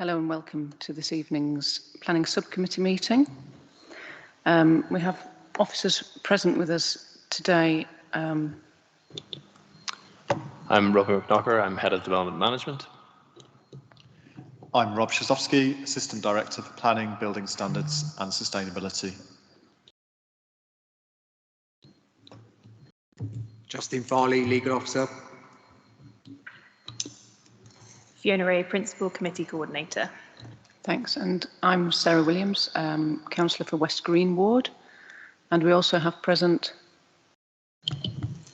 Hello and welcome to this evening's Planning Subcommittee meeting. We have officers present with us today. I'm Robert McKnocker, I'm Head of Development Management. I'm Rob Shazowski, Assistant Director for Planning, Building Standards and Sustainability. Justin Farley, Legal Officer. Fiona Ray, Principal Committee Coordinator. Thanks. And I'm Sarah Williams, Councillor for West Green Ward. And we also have present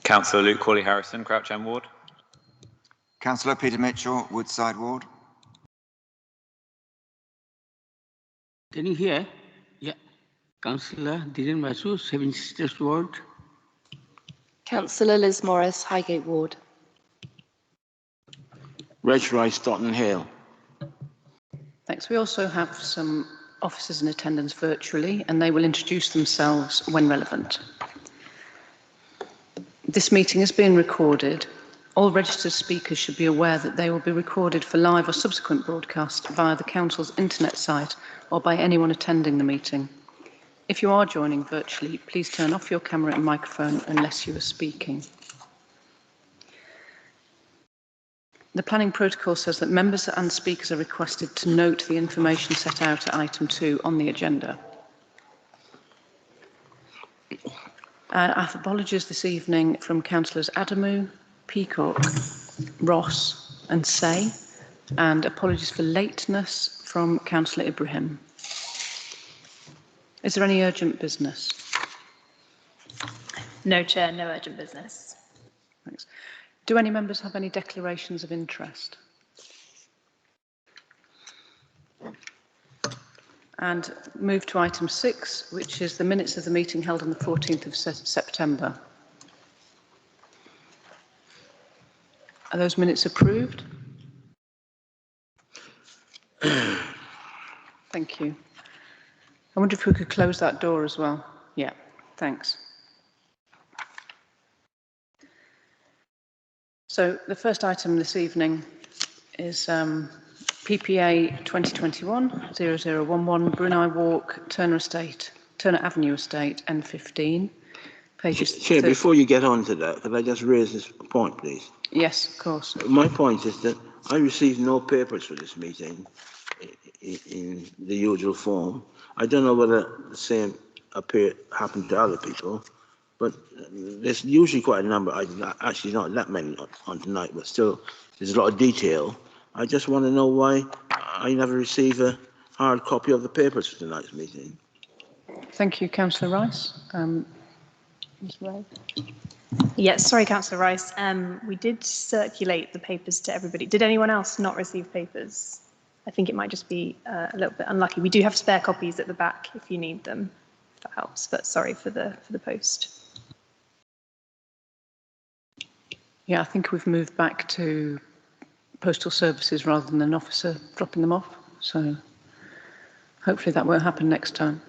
Councillor Luke Cawley-Harrison, Crouch End Ward. Councillor Peter Mitchell, Woodside Ward. Can you hear? Yeah. Councillor Dylan Masu, Seven Sisters Ward. Councillor Liz Morris, Highgate Ward. Reg Rice, Tottenham Hill. Thanks. We also have some officers in attendance virtually, and they will introduce themselves when relevant. This meeting is being recorded. All registered speakers should be aware that they will be recorded for live or subsequent broadcast via the Council's internet site or by anyone attending the meeting. If you are joining virtually, please turn off your camera and microphone unless you are speaking. The planning protocol says that members and speakers are requested to note the information set out at item 2 on the agenda. I have apologies this evening from Councillors Adamu, Peacock, Ross and Say, and apologies for lateness from Councillor Ibrahim. Is there any urgent business? No, Chair, no urgent business. Thanks. Do any members have any declarations of interest? And move to item 6, which is the minutes of the meeting held on the 14th of September. Are those minutes approved? Thank you. I wonder if we could close that door as well. Yeah, thanks. So the first item this evening is PPA 2021-0011 Brunei Walk, Turner Avenue Estate, N15. Pages. Chair, before you get on to that, could I just raise this point, please? Yes, of course. My point is that I received no papers for this meeting in the usual form. I don't know whether the same happened to other people, but there's usually quite a number. Actually, not that many on tonight, but still, there's a lot of detail. I just want to know why I never received a hard copy of the papers for tonight's meeting. Thank you, Councillor Rice. Ms. Ray. Yes, sorry, Councillor Rice. We did circulate the papers to everybody. Did anyone else not receive papers? I think it might just be a little bit unlucky. We do have spare copies at the back if you need them, if that helps. But sorry for the post. Yeah, I think we've moved back to postal services rather than an officer dropping them off. So hopefully that won't happen next time.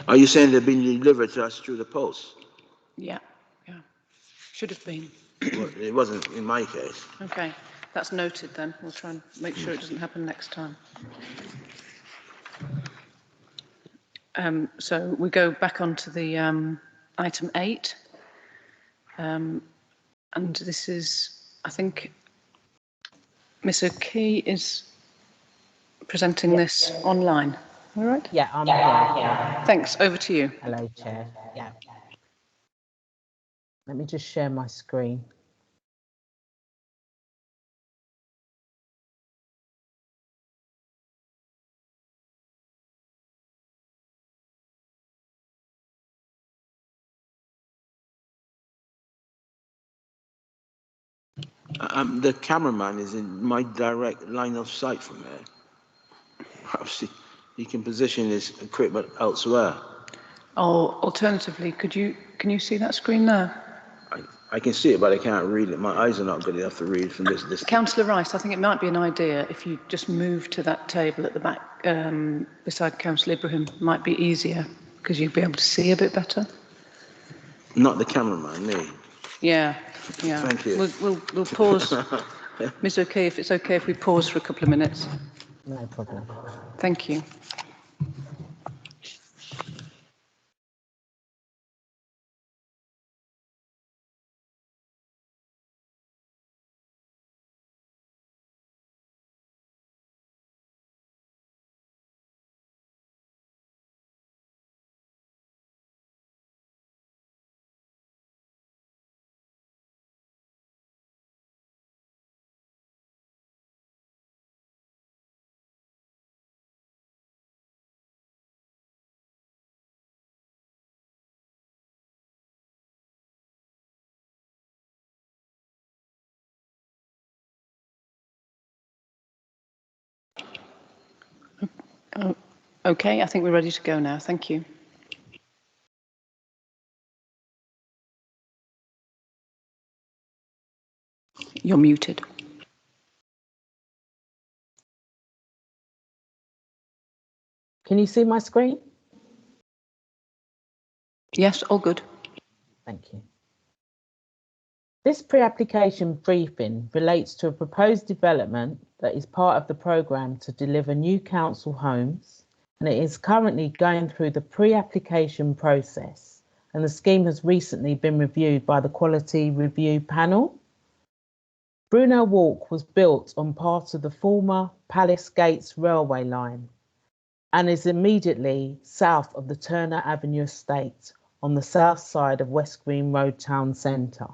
Are you saying they've been delivered to us through the post? Yeah. Should have been. Well, it wasn't in my case. Okay, that's noted then. We'll try and make sure it doesn't happen next time. So we go back onto the item 8. And this is, I think, Ms. O'Key is presenting this online. All right? Yeah, I'm here. Yeah. Thanks. Over to you. Hello, Chair. Yeah. Let me just share my screen. The cameraman is in my direct line of sight from here. Perhaps he can position his equipment elsewhere. Or alternatively, can you see that screen there? I can see it, but I can't read it. My eyes are not good enough to read from this distance. Councillor Rice, I think it might be an idea if you just move to that table at the back beside Councillor Ibrahim. Might be easier because you'd be able to see a bit better. Not the cameraman, me. Yeah. Thank you. We'll pause. Ms. O'Kea, if it's okay if we pause for a couple of minutes. No problem. Thank you. Oh, okay, I think we're ready to go now. Thank you. You're muted. Can you see my screen? Yes, all good. Thank you. This pre-application briefing relates to a proposed development that is part of the programme to deliver new council homes, and it is currently going through the pre-application process, and the scheme has recently been reviewed by the Quality Review Panel. Brunel Walk was built on part of the former Palace Gates railway line and is immediately south of the Turner Avenue estate on the south side of West Green Road Town Centre.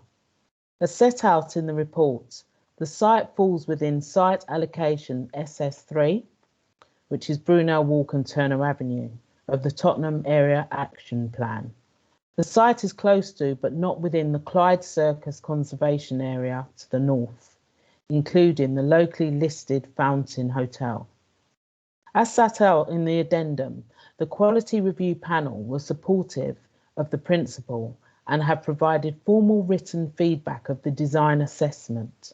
As set out in the report, the site falls within site allocation SS3, which is Brunel Walk and Turner Avenue, of the Tottenham Area Action Plan. The site is close to, but not within, the Clyde Circus Conservation Area to the north, including the locally listed Fountain Hotel. As set out in the addendum, the Quality Review Panel was supportive of the principle and have provided formal written feedback of the design assessment.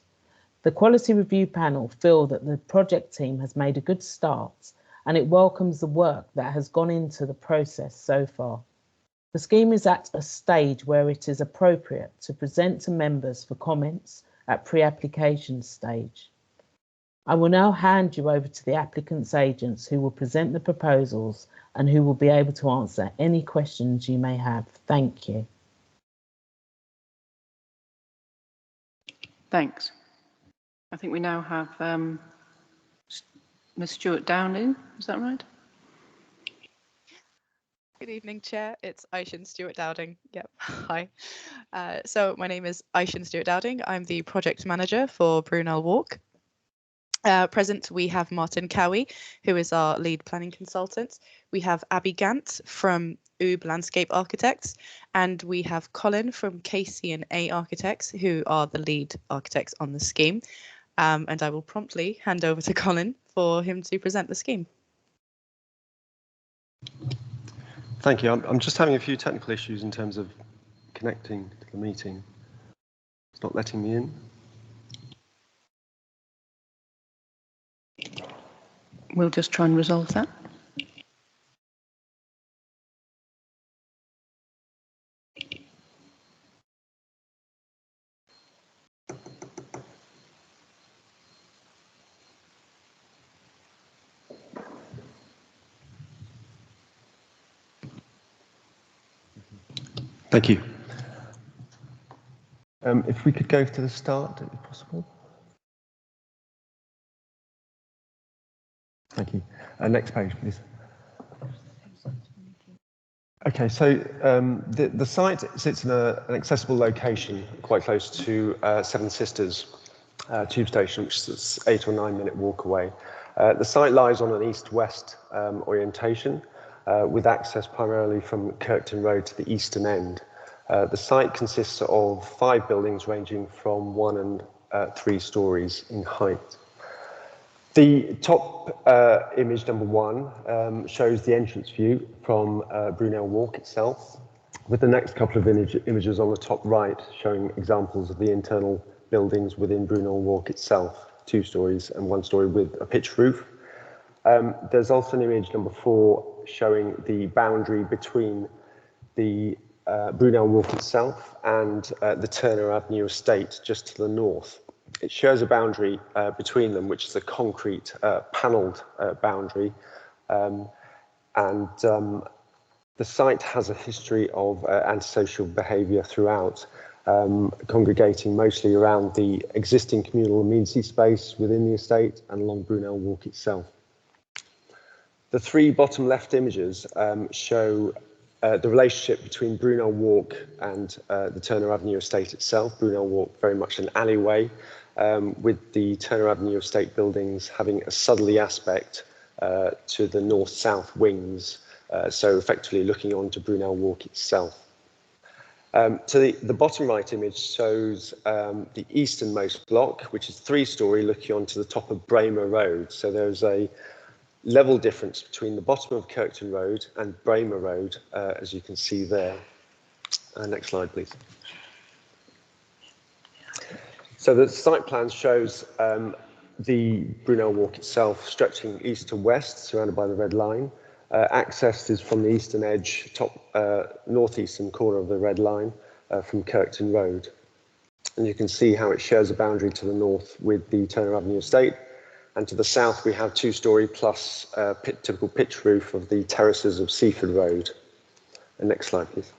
The Quality Review Panel feel that the project team has made a good start and it welcomes the work that has gone into the process so far. The scheme is at a stage where it is appropriate to present to members for comments at pre-application stage. I will now hand you over to the applicant's agents who will present the proposals and who will be able to answer any questions you may have. Thank you. Thanks. I think we now have Ms. Stewart Downing. Is that right? Good evening, Chair. It's Aishan Stewart Dowding. Yep. Hi. So my name is Aishan Stewart Dowding. I'm the project manager for Brunel Walk. Present, we have Martin Cowie, who is our lead planning consultant. We have Abby Gant from Oob Landscape Architects, and we have Colin from KC&A Architects, who are the lead architects on the scheme. And I will promptly hand over to Colin for him to present the scheme. Thank you. I'm just having a few technical issues in terms of connecting to the meeting. It's not letting me in. We'll just try and resolve that. Thank you. If we could go to the start, if possible. Thank you. Next page, please. Okay, so the site sits in an accessible location quite close to Seven Sisters tube station, which is 8 or 9 minute walk away. The site lies on an east-west orientation with access primarily from Kirkton Road to the eastern end. The site consists of 5 buildings ranging from 1 and 3 stories in height. The top image, number 1, shows the entrance view from Brunel Walk itself, with the next couple of images on the top right showing examples of the internal buildings within Brunel Walk itself, 2 stories and 1 story with a pitched roof. There's also an image, number 4, showing the boundary between the Brunel Walk itself and the Turner Avenue estate just to the north. It shows a boundary between them, which is a concrete panelled boundary. The site has a history of antisocial behaviour throughout, congregating mostly around the existing communal amenity space within the estate and along Brunel Walk itself. The three bottom left images show the relationship between Brunel Walk and the Turner Avenue estate itself. Brunel Walk very much an alleyway, with the Turner Avenue estate buildings having a southerly aspect to the north-south wings, so effectively looking onto Brunel Walk itself. So the bottom right image shows the easternmost block, which is 3-storey, looking onto the top of Bramer Road. So there's a level difference between the bottom of Kirkton Road and Bramer Road, as you can see there. Next slide, please. So the site plan shows the Brunel Walk itself stretching east to west, surrounded by the red line. Access is from the eastern edge, top northeastern corner of the red line, from Kirkton Road. And you can see how it shares a boundary to the north with the Turner Avenue estate. And to the south, we have 2-storey plus typical pitch roof of the terraces of Seaford Road. Next slide, please.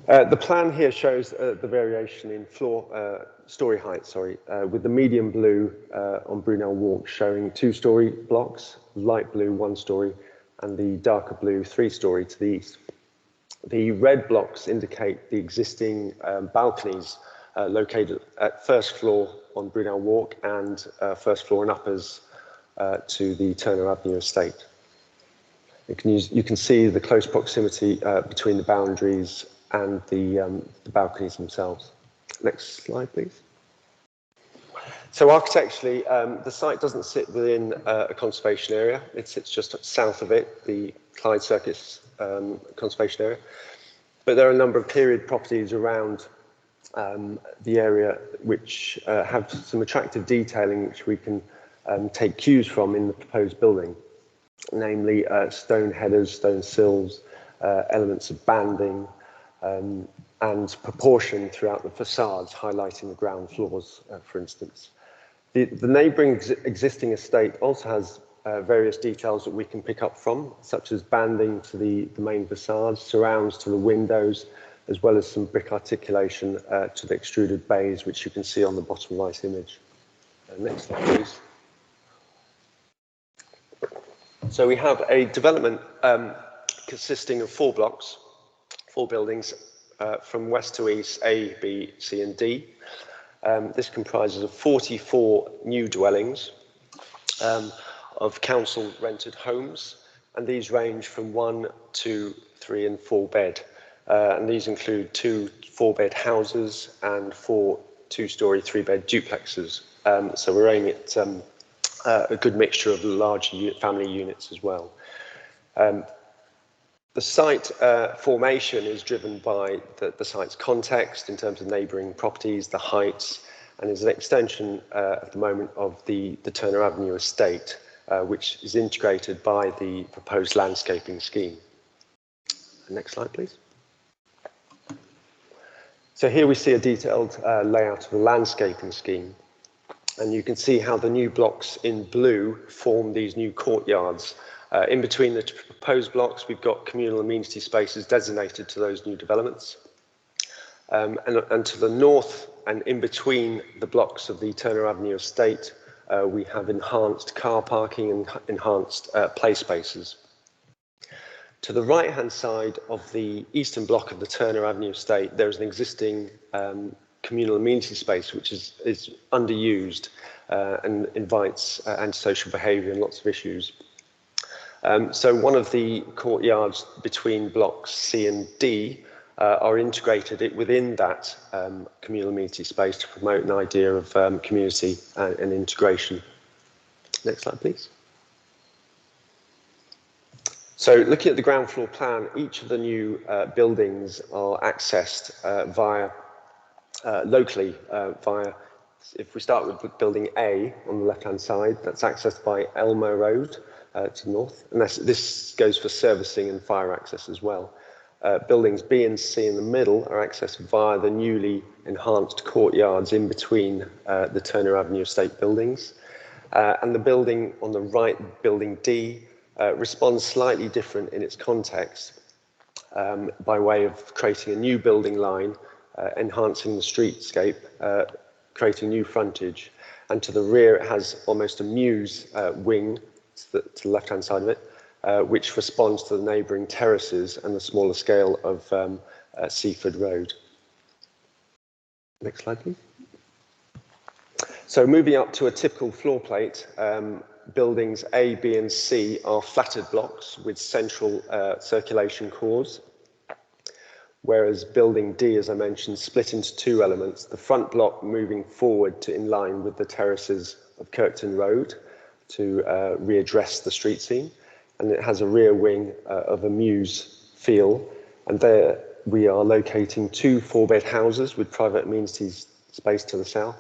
The plan here shows the variation in story height, with the medium blue on Brunel Walk showing 2-storey blocks, light blue 1-storey, and the darker blue 3-storey to the east. The red blocks indicate the existing balconies located at first floor on Brunel Walk and first floor and uppers to the Turner Avenue estate. You can see the close proximity between the boundaries and the balconies themselves. Next slide, please. So architecturally, the site doesn't sit within a conservation area. It sits just south of it, the Clyde Circus conservation area. But there are a number of period properties around the area which have some attractive detailing which we can take cues from in the proposed building, namely stone headers, stone sills, elements of banding, and proportion throughout the facades, highlighting the ground floors, for instance. The neighbouring existing estate also has various details that we can pick up from, such as banding to the main facades, surrounds to the windows, as well as some brick articulation to the extruded bays, which you can see on the bottom right image. Next slide, please. So we have a development consisting of 4 blocks, 4 buildings from west to east, A, B, C and D. This comprises of 44 new dwellings of council rented homes, and these range from 1, 2, 3 and 4 bed. And these include 2 4-bed houses and 4 2-storey 3-bed duplexes. So we're aiming at a good mixture of large family units as well. The site formation is driven by the site's context in terms of neighbouring properties, the heights, and is an extension at the moment of the Turner Avenue estate, which is integrated by the proposed landscaping scheme. Next slide, please. So here we see a detailed layout of the landscaping scheme, and you can see how the new blocks in blue form these new courtyards. In between the proposed blocks, we've got communal amenity spaces designated to those new developments. And to the north and in between the blocks of the Turner Avenue estate, we have enhanced car parking and enhanced play spaces. To the right-hand side of the eastern block of the Turner Avenue estate, there is an existing communal amenity space which is underused and invites antisocial behaviour and lots of issues. So one of the courtyards between blocks C and D are integrated within that communal amenity space to promote an idea of community and integration. Next slide, please. So looking at the ground floor plan, each of the new buildings are accessed locally via, if we start with building A on the left-hand side, that's accessed by Elmer Road to the north, and this goes for servicing and fire access as well. Buildings B and C in the middle are accessed via the newly enhanced courtyards in between the Turner Avenue estate buildings. And the building on the right, building D, responds slightly different in its context by way of creating a new building line, enhancing the streetscape, creating new frontage. And to the rear, it has almost a mews wing to the left-hand side of it, which responds to the neighbouring terraces and the smaller scale of Seaford Road. Next slide, please. So moving up to a typical floor plate, buildings A, B and C are flattered blocks with central circulation cores, whereas building D, as I mentioned, split into two elements, the front block moving forward to in line with the terraces of Kirkton Road to readdress the street scene, and it has a rear wing of a mews feel, and there we are locating two 4-bed houses with private amenities space to the south,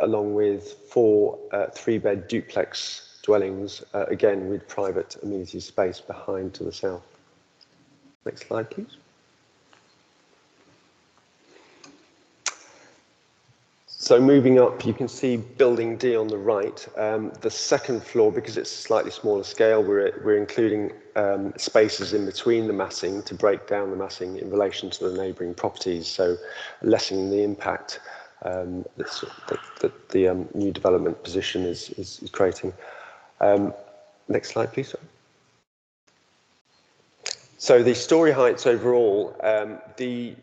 along with 4 3-bed duplex dwellings, again with private amenity space behind to the south. Next slide, please. So moving up, you can see building D on the right. The second floor, because it's a slightly smaller scale, we're including spaces in between the massing to break down the massing in relation to the neighbouring properties, so lessening the impact that the new development position is creating. Next slide, please. So the story heights overall, the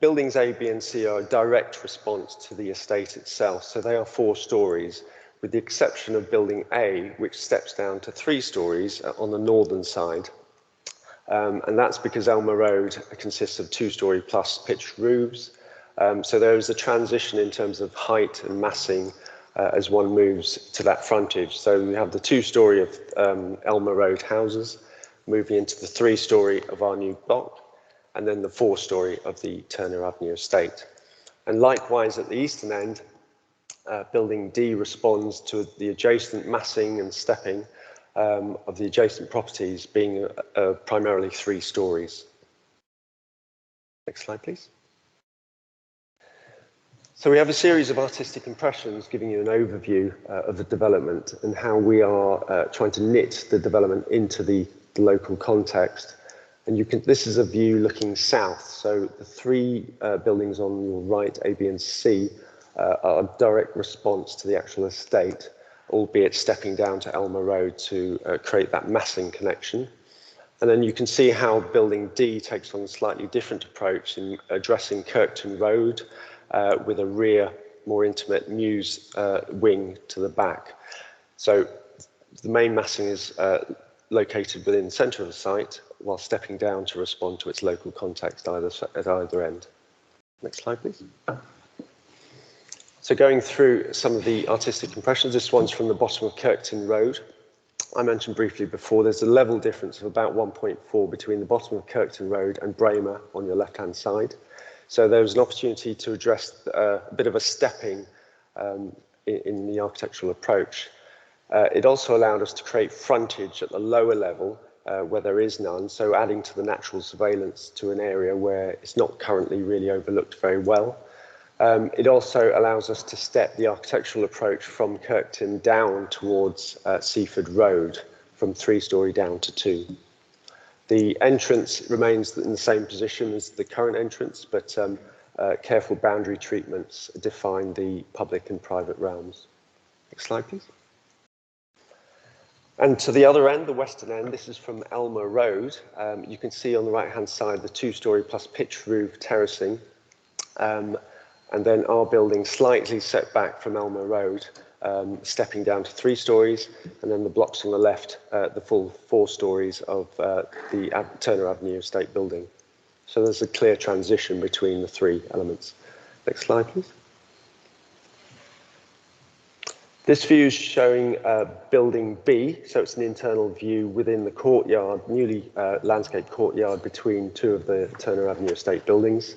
buildings A, B and C are a direct response to the estate itself, so they are 4 stories, with the exception of building A, which steps down to 3 stories on the northern side. And that's because Elmer Road consists of 2-story plus pitched roofs, so there is a transition in terms of height and massing as one moves to that frontage. So we have the 2-story of Elmer Road houses moving into the 3-story of our new block, and then the 4-story of the Turner Avenue estate. And likewise at the eastern end, building D responds to the adjacent massing and stepping of the adjacent properties being primarily 3 stories. Next slide, please. So we have a series of artistic impressions giving you an overview of the development and how we are trying to knit the development into the local context. And this is a view looking south. So the 3 buildings on your right, A, B and C, are a direct response to the actual estate, albeit stepping down to Elmer Road to create that massing connection. And then you can see how building D takes on a slightly different approach in addressing Kirkton Road with a rear, more intimate mews wing to the back. So the main massing is located within the centre of the site, while stepping down to respond to its local context at either end. Next slide, please. So going through some of the artistic impressions, this one's from the bottom of Kirkton Road. I mentioned briefly before, there's a level difference of about 1.4 between the bottom of Kirkton Road and Bramer on your left-hand side. So there was an opportunity to address a bit of a stepping in the architectural approach. It also allowed us to create frontage at the lower level where there is none, so adding to the natural surveillance to an area where it's not currently really overlooked very well. It also allows us to step the architectural approach from Kirkton down towards Seaford Road, from 3-story down to 2. The entrance remains in the same position as the current entrance, but careful boundary treatments define the public and private realms. Next slide, please. And to the other end, the western end, this is from Elmer Road. You can see on the right-hand side the 2-story plus pitched roof terracing, and then our building slightly set back from Elmer Road, stepping down to 3 stories, and then the blocks on the left, the full 4 stories of the Turner Avenue estate building. So there's a clear transition between the 3 elements. Next slide, please. This view is showing building B, so it's an internal view within the courtyard, newly landscaped courtyard between 2 of the Turner Avenue estate buildings.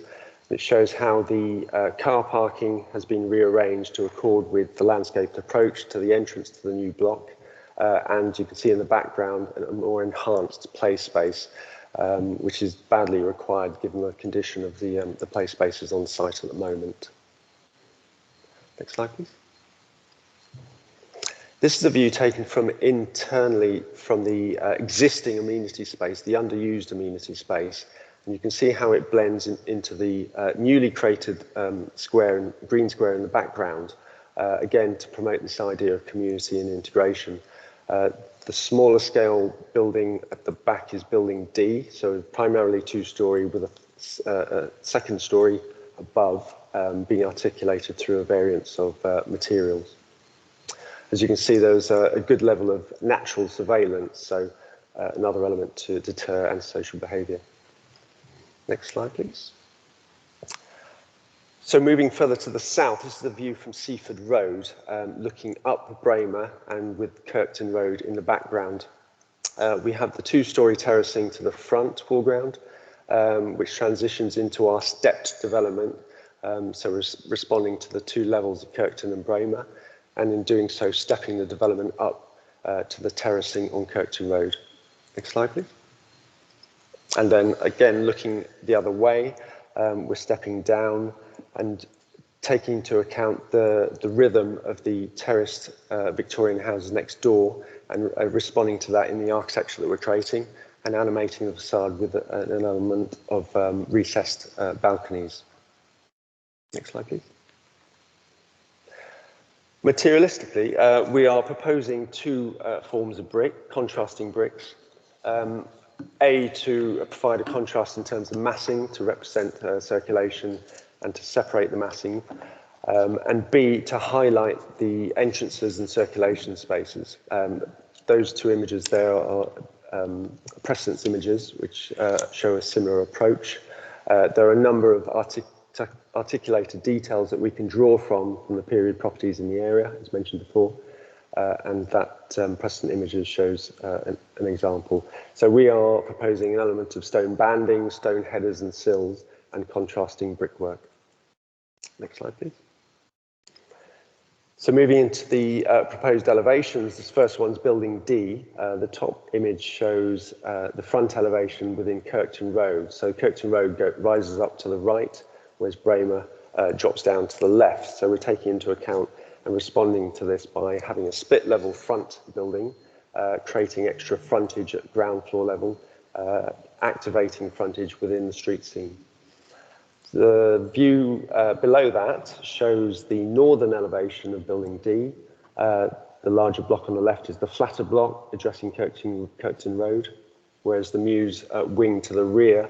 It shows how the car parking has been rearranged to accord with the landscaped approach to the entrance to the new block. And you can see in the background a more enhanced play space which is badly required given the condition of the play spaces on site at the moment. Next slide, please. This is a view taken from internally from the existing amenity space, the underused amenity space. And you can see how it blends into the newly created green square in the background, again, to promote this idea of community and integration. The smaller scale building at the back is building D, so primarily two-storey with a second story above being articulated through a variance of materials. As you can see, there's a good level of natural surveillance, so another element to deter antisocial behaviour. Next slide, please. So moving further to the south, this is the view from Seaford Road, looking up Bramer and with Kirkton Road in the background. We have the two-storey terracing to the front foreground, which transitions into our stepped development, so responding to the two levels of Kirkton and Bramer, and in doing so, stepping the development up to the terracing on Kirkton Road. Next slide, please. And then again, looking the other way, we're stepping down and taking into account the rhythm of the terraced Victorian houses next door and responding to that in the architecture that we're creating and animating the facade with an element of recessed balconies. Next slide, please. Materialistically, we are proposing two forms of brick, contrasting bricks. A, to provide a contrast in terms of massing to represent circulation and to separate the massing, and B, to highlight the entrances and circulation spaces. Those two images there are precedence images which show a similar approach. There are a number of articulated details that we can draw from the period properties in the area, as mentioned before, and that precedent images shows an example. So we are proposing an element of stone banding, stone headers and sills, and contrasting brickwork. Next slide, please. So moving into the proposed elevations, this first one's building D. The top image shows the front elevation within Kirkton Road. So Kirkton Road rises up to the right, whereas Bramer drops down to the left. So we're taking into account and responding to this by having a split level front building, creating extra frontage at ground floor level, activating frontage within the street scene. The view below that shows the northern elevation of building D. The larger block on the left is the flatter block addressing Kirkton Road, whereas the Mews wing to the rear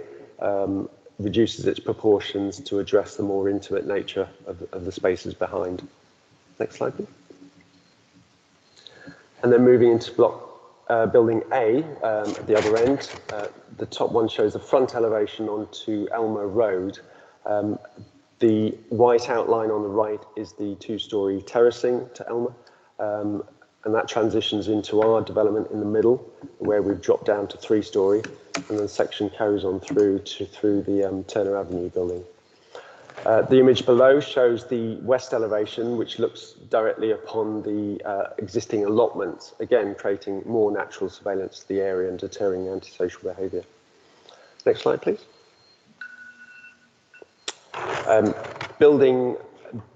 reduces its proportions to address the more intimate nature of the spaces behind. Next slide, please. And then moving into building A at the other end, the top one shows the front elevation onto Elmer Road. The white outline on the right is the two-storey terracing to Elmer, and that transitions into our development in the middle, where we've dropped down to three-storey, and the section carries on through the Turner Avenue building. The image below shows the west elevation, which looks directly upon the existing allotments, again creating more natural surveillance to the area and deterring antisocial behaviour. Next slide, please. Building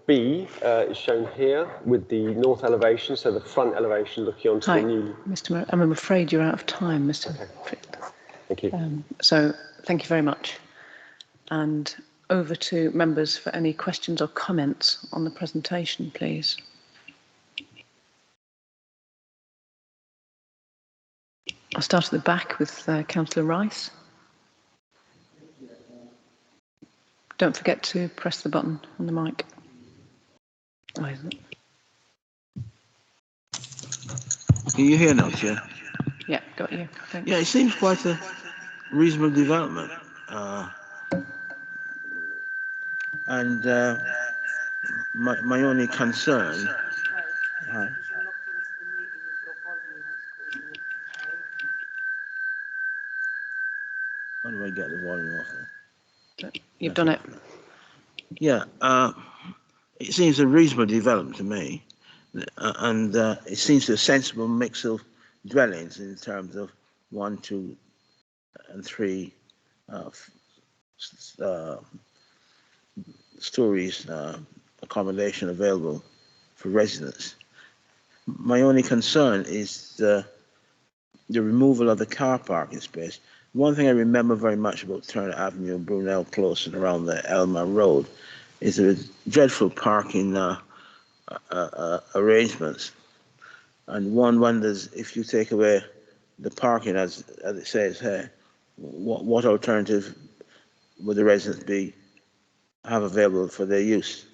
B is shown here with the north elevation, so the front elevation looking onto the new... Mr. Mayor, I'm afraid you're out of time, Mr. Okay. Thank you. So thank you very much. And over to members for any questions or comments on the presentation, please. I'll start at the back with Councillor Rice. Don't forget to press the button on the mic. Oh, isn't it? Can you hear now, Chair? Yeah, got you. Thanks. Yeah, it seems quite a reasonable development. And my only concern... How do I get the volume off there? You've done it. Yeah, it seems a reasonable development to me, and it seems a sensible mix of dwellings in terms of 1, 2, and 3 stories accommodation available for residents. My only concern is the removal of the car parking space. One thing I remember very much about Turner Avenue, Brunel Close, and around the Elmer Road is the dreadful parking arrangements. And one wonders, if you take away the parking, as it says here, what alternative would the residents have available for their use?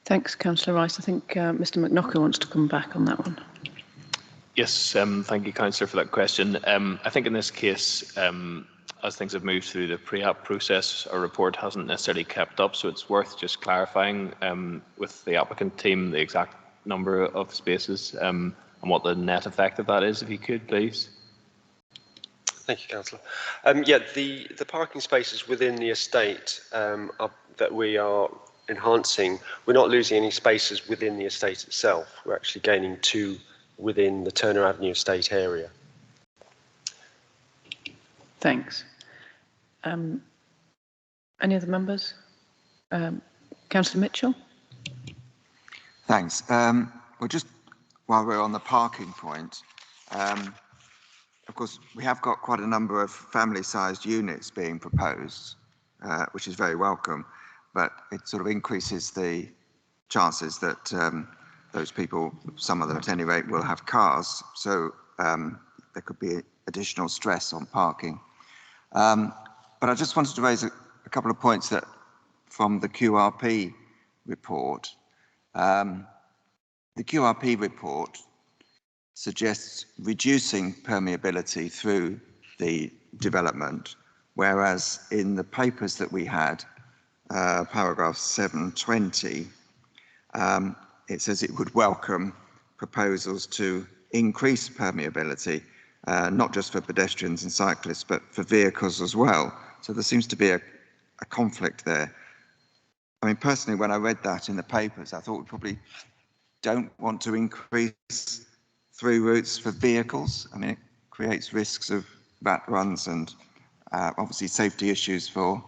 Thanks, Councillor Rice. I think Mr McKnocker wants to come back on that one. Yes, thank you, Councillor, for that question. I think in this case, as things have moved through the pre-app process, our report hasn't necessarily kept up, so it's worth just clarifying with the applicant team the exact number of spaces and what the net effect of that is, if you could, please. Thank you, Councillor. Yeah, the parking spaces within the estate that we are enhancing, we're not losing any spaces within the estate itself. We're actually gaining 2 within the Turner Avenue estate area. Thanks. Any other members? Councillor Mitchell? Thanks. Well, just while we're on the parking point, of course, we have got quite a number of family-sized units being proposed, which is very welcome, but it sort of increases the chances that those people, some of them at any rate, will have cars. So there could be additional stress on parking. But I just wanted to raise a couple of points that from the QRP report. The QRP report suggests reducing permeability through the development, whereas in the papers that we had, paragraph 720, it says it would welcome proposals to increase permeability, not just for pedestrians and cyclists, but for vehicles as well. So there seems to be a conflict there. I mean, personally, when I read that in the papers, I thought we probably don't want to increase through routes for vehicles. I mean, it creates risks of rat runs and obviously safety issues for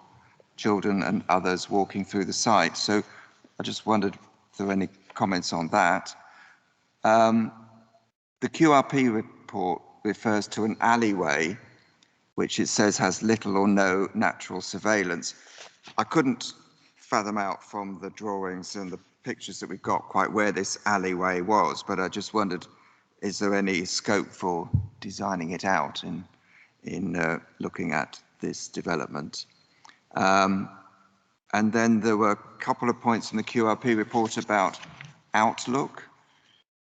children and others walking through the site. So I just wondered if there were any comments on that. The QRP report refers to an alleyway, which it says has little or no natural surveillance. I couldn't fathom out from the drawings and the pictures that we've got quite where this alleyway was, but I just wondered, is there any scope for designing it out in looking at this development? And then there were a couple of points in the QRP report about outlook.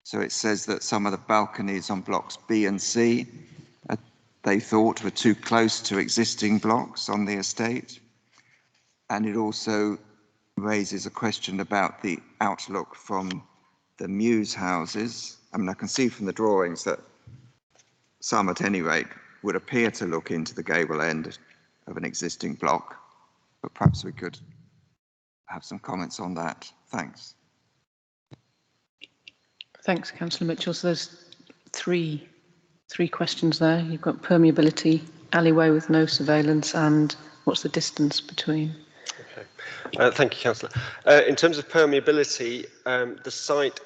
So it says that some of the balconies on blocks B and C, they thought were too close to existing blocks on the estate. And it also raises a question about the outlook from the Muse houses. I mean, I can see from the drawings that some, at any rate, would appear to look into the gable end of an existing block, but perhaps we could have some comments on that. Thanks. Thanks, Councillor Mitchell. So there's three questions there. You've got permeability, alleyway with no surveillance, and what's the distance between? Okay. Thank you, Councillor. In terms of permeability, the site,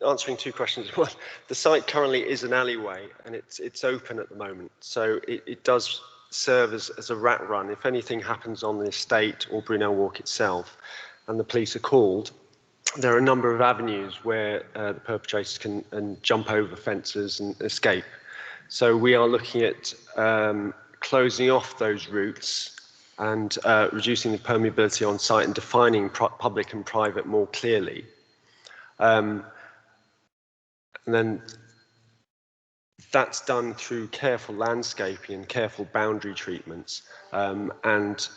answering 2 questions. One, the site currently is an alleyway and it's open at the moment. So it does serve as a rat run. If anything happens on the estate or Brunel Walk itself and the police are called, there are a number of avenues where the perpetrators can jump over fences and escape. So we are looking at closing off those routes and reducing the permeability on site and defining public and private more clearly. And then that's done through careful landscaping and careful boundary treatments. And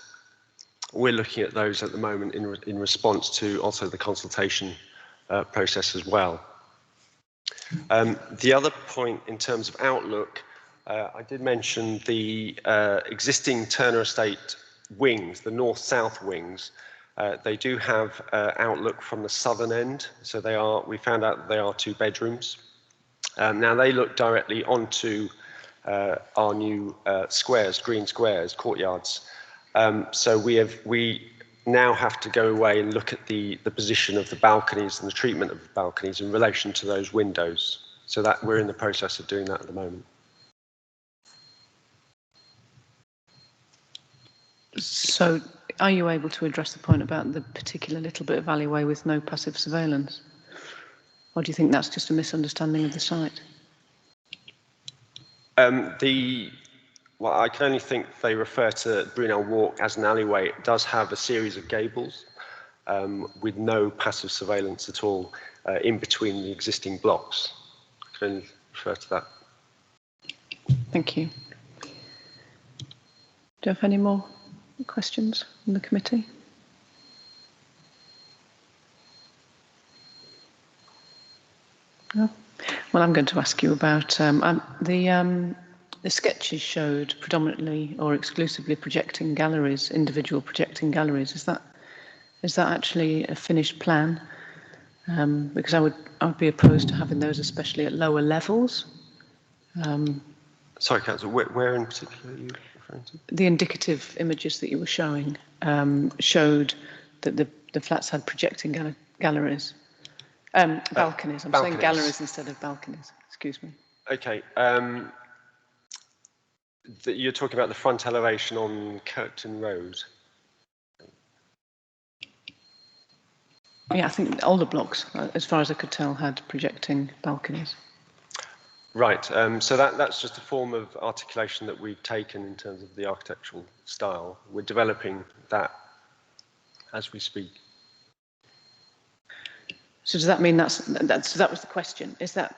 we're looking at those at the moment in response to also the consultation process as well. The other point in terms of outlook, I did mention the existing Turner Estate wings, the north-south wings. They do have outlook from the southern end, so we found out that they are 2 bedrooms. Now they look directly onto our new squares, green squares, courtyards. So we now have to go away and look at the position of the balconies and the treatment of the balconies in relation to those windows. So that we're in the process of doing that at the moment. So are you able to address the point about the particular little bit of alleyway with no passive surveillance? Or do you think that's just a misunderstanding of the site? Well, I can only think they refer to Brunel Walk as an alleyway. It does have a series of gables with no passive surveillance at all in between the existing blocks. I can only refer to that. Thank you. Do you have any more questions from the committee? No? Well, I'm going to ask you about the sketches showed predominantly or exclusively projecting galleries, individual projecting galleries. Is that actually a finished plan? Because I would be opposed to having those, especially at lower levels. Sorry, Councillor, where in particular are you referring to? The indicative images that you were showing showed that the flats had projecting galleries. Balconies. I'm saying galleries instead of balconies. Excuse me. Okay. You're talking about the front elevation on Kirkton Road. Yeah, I think all the blocks, as far as I could tell, had projecting balconies. Right. So that's just a form of articulation that we've taken in terms of the architectural style. We're developing that as we speak. So does that mean that was the question? Is that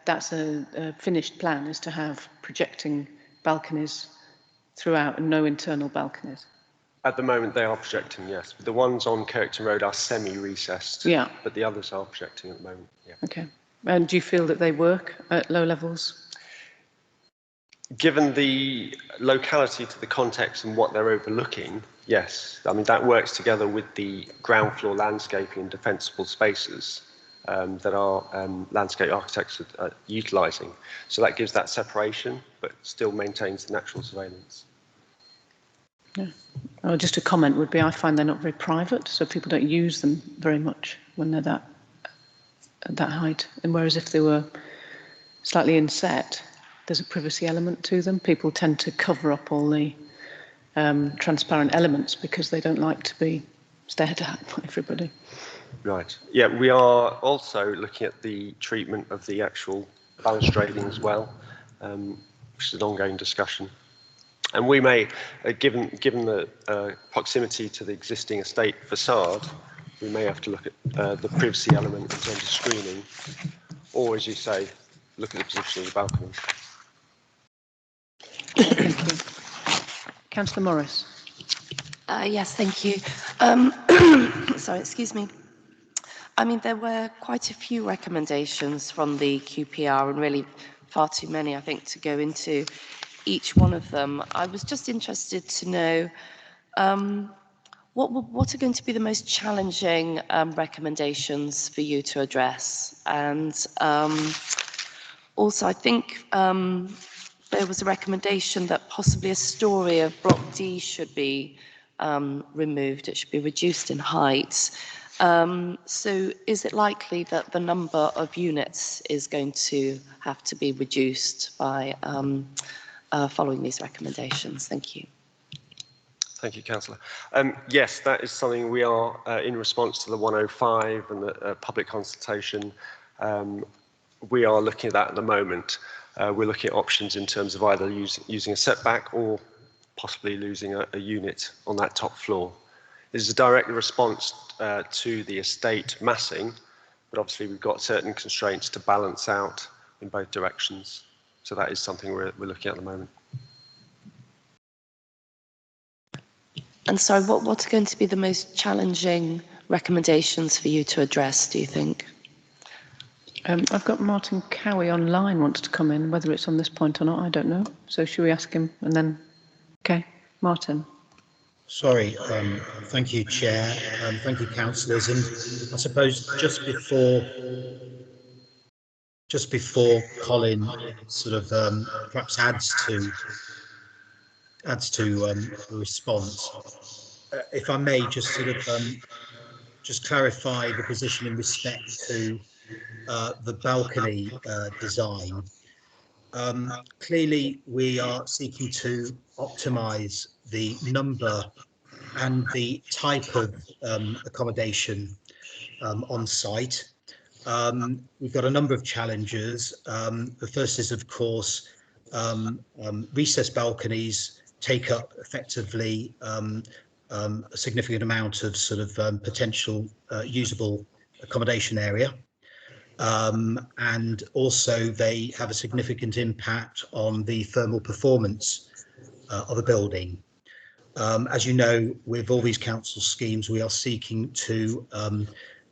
that's a finished plan? Is to have projecting balconies throughout and no internal balconies? At the moment, they are projecting, yes. The ones on Kirkton Road are semi-recessed. Yeah. But the others are projecting at the moment. Yeah. Okay. And do you feel that they work at low levels? Given the locality to the context and what they're overlooking, yes. I mean, that works together with the ground floor landscaping and defensible spaces that our landscape architects are utilising. So that gives that separation, but still maintains the natural surveillance. Yeah. Well, just a comment would be, I find they're not very private, so people don't use them very much when they're at that height. And whereas if they were slightly inset, there's a privacy element to them. People tend to cover up all the transparent elements because they don't like to be stared at by everybody. Right. Yeah, we are also looking at the treatment of the actual balustrading as well, which is an ongoing discussion. And we may, given the proximity to the existing estate facade, we may have to look at the privacy element in terms of screening, or, as you say, look at the position of the balcony. Thank you. Councillor Morris. Yes, thank you. Sorry, excuse me. I mean, there were quite a few recommendations from the QPR, and really far too many, I think, to go into each one of them. I was just interested to know what are going to be the most challenging recommendations for you to address? And also, I think there was a recommendation that possibly a storey of Block D should be removed. It should be reduced in height. So is it likely that the number of units is going to have to be reduced by following these recommendations? Thank you. Thank you, Councillor. Yes, that is something we are, in response to the 105 and the public consultation, we are looking at that at the moment. We're looking at options in terms of either using a setback or possibly losing a unit on that top floor. This is a direct response to the estate massing, but obviously we've got certain constraints to balance out in both directions. So that is something we're looking at the moment. And so what are going to be the most challenging recommendations for you to address, do you think? I've got Martin Cowie online wants to come in. Whether it's on this point or not, I don't know. So should we ask him and then? Okay, Martin. Sorry, thank you, Chair. Thank you, councillors. And I suppose just before just before Colin sort of perhaps adds to the response, if I may just sort of just clarify the position in respect to the balcony design. Clearly, we are seeking to optimise the number and the type of accommodation on site. We've got a number of challenges. The first is, of course, recessed balconies take up effectively a significant amount of sort of potential usable accommodation area. And also they have a significant impact on the thermal performance of a building. As you know, with all these council schemes, we are seeking to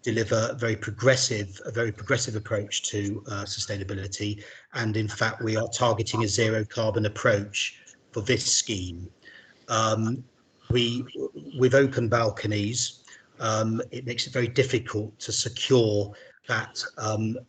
deliver a very progressive approach to sustainability. And in fact, we are targeting a zero carbon approach for this scheme. With open balconies, it makes it very difficult to secure that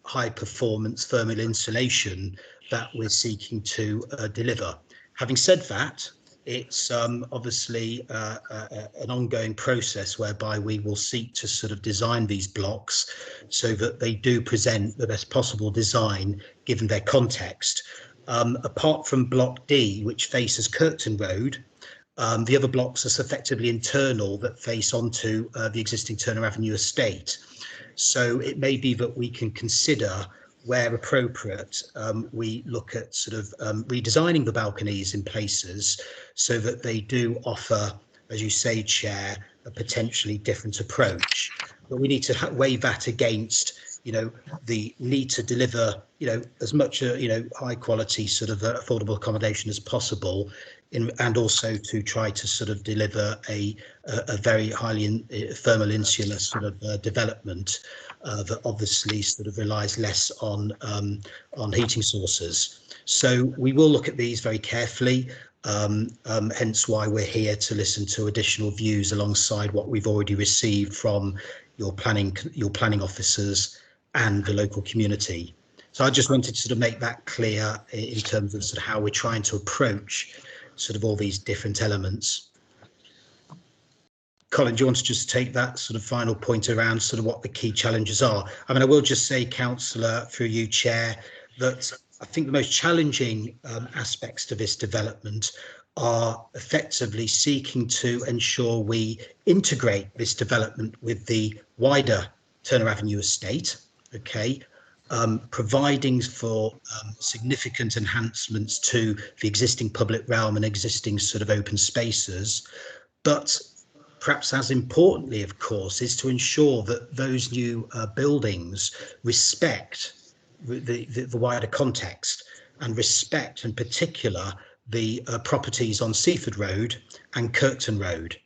high performance thermal insulation that we're seeking to deliver. Having said that, it's obviously an ongoing process whereby we will seek to sort of design these blocks so that they do present the best possible design given their context. Apart from block D, which faces Kirkton Road, the other blocks are effectively internal that face onto the existing Turner Avenue estate. So it may be that we can consider, where appropriate, we look at sort of redesigning the balconies in places so that they do offer, as you say, Chair, a potentially different approach. But we need to weigh that against, you know, the need to deliver, you know, as much, high quality sort of affordable accommodation as possible, and also to try to sort of deliver a very highly thermal insular sort of development that obviously sort of relies less on heating sources. So we will look at these very carefully, hence why we're here to listen to additional views alongside what we've already received from your planning officers and the local community. So I just wanted to sort of make that clear in terms of sort of how we're trying to approach sort of all these different elements. Colin, do you want to just take that sort of final point around sort of what the key challenges are? I mean, I will just say, Councillor, through you, Chair, that I think the most challenging aspects to this development are effectively seeking to ensure we integrate this development with the wider Turner Avenue estate, okay, providing for significant enhancements to the existing public realm and existing sort of open spaces. But perhaps as importantly, of course, is to ensure that those new buildings respect the wider context and respect in particular the properties on Seaford Road and Kirkton Road.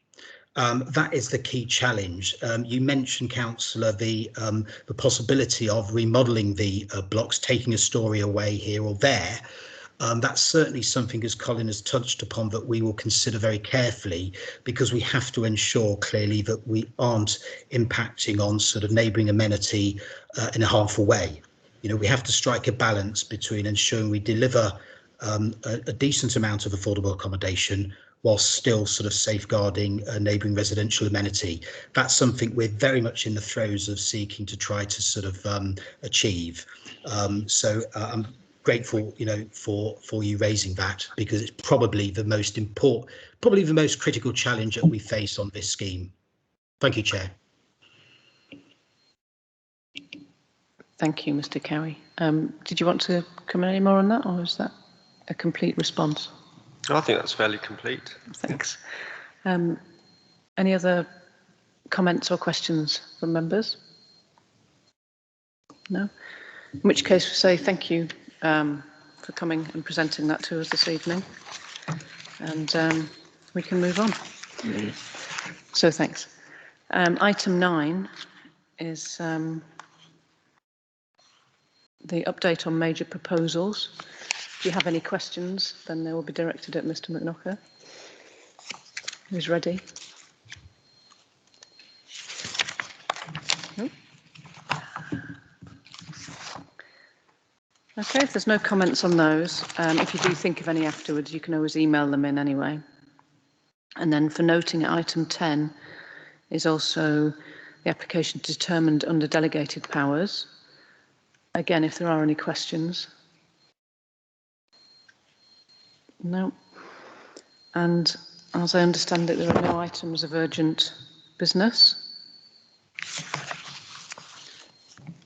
That is the key challenge. You mentioned, Councillor, the possibility of remodelling the blocks, taking a story away here or there. That's certainly something, as Colin has touched upon, that we will consider very carefully, because we have to ensure clearly that we aren't impacting on sort of neighbouring amenity in a harmful way. You know, we have to strike a balance between ensuring we deliver a decent amount of affordable accommodation whilst still sort of safeguarding neighbouring residential amenity. That's something we're very much in the throes of seeking to try to sort of achieve. So I'm grateful, you know, for you raising that, because it's probably the most important, probably the most critical challenge that we face on this scheme. Thank you, Chair. Thank you, Mr. Cowie. Did you want to comment any more on that, or is that a complete response? I think that's fairly complete. Thanks. Any other comments or questions from members? No? In which case we say thank you for coming and presenting that to us this evening, and we can move on. So thanks. Item 9 is the update on major proposals. If you have any questions, then they will be directed at Mr. McKnocker, who's ready. Okay, if there's no comments on those, if you do think of any afterwards, you can always email them in anyway. And then for noting at item 10 is also the application determined under delegated powers. Again, if there are any questions. No. And as I understand it, there are no items of urgent business.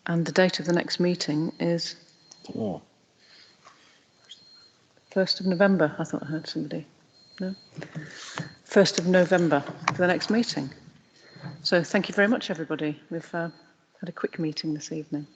And the date of the next meeting is 1st of November. I thought I heard somebody. No? 1st of November for the next meeting. So thank you very much, everybody. We've had a quick meeting this evening.